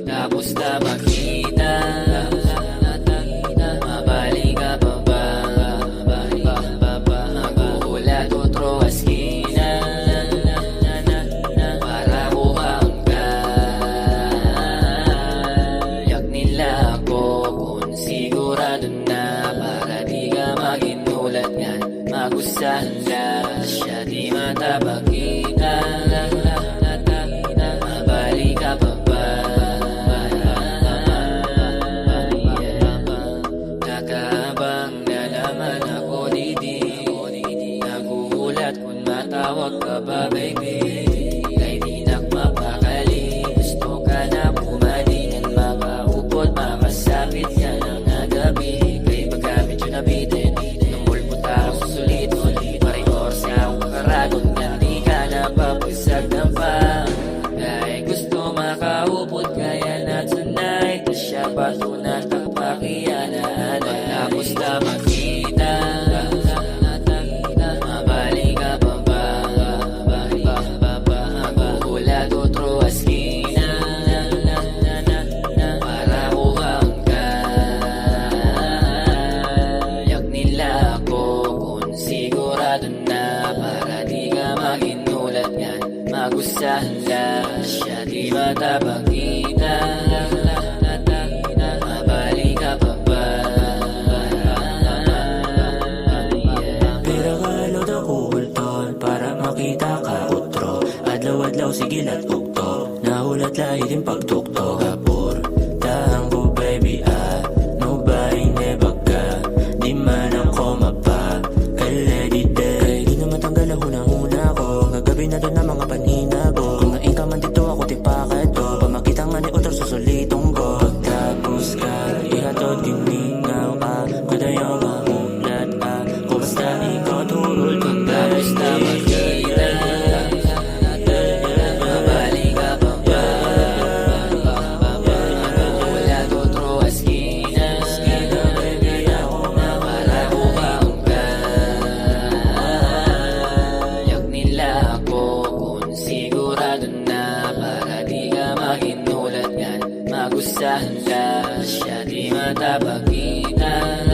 Tapos na makita, mabalik ka pa ba? Magulat otro askina para kuhaan ka. Yak nila ako kung sigurado na para di ka maginulat nga. Magusahan lang siya di matabakita. Mabalik ka pa ba? Nakaabang na naman ako didi. Nagugulat kung matawag ka ba baby. Kay di nakmapakali. Gusto ka na pumalingan makaupot. Makasapit ka ng nagabi. Kay pagka medyo nabitin numulpot ako susuliton. Pare-oras nga ako kakaragot. Nga di ka napapagsak ng pa. Kaya gusto makaupot. Kaya na tonight na siya patunat ang pakiyanaan. Tapos na makita, mabalik ka pa ba? Magugulat otro askina para kuhaan ka. Yak nila ako kung sigurado na para di ka maginulat nga. Magusahan lang siya di matabakita. Mabalik ka pa ba? Pero kalod ako ulton para makita ka utro. Adlaw-adlaw sigilat ukto. Nahulat lahi din pagtukto. Kapur tahang ko baby no bay nebag ka. Di man ako mapa kaledi day. Di naman tanggal ang hunahuna ko. Gagabi na doon ang mga panina ko. Kung naing ka man dito ako tipakat ko. Pamakita nga ni utro susulitong ko. Pagtapos ka ihatod giningaw kadayaw mahulat kung basta ikaw turol kang Tapos na makita, mabalik ka pa ba? Magugulat otro askina para kuhaan ka. Yak nila ako kung sigurado na para di ka maginulat nga. Magusahan lang siya di matabakita.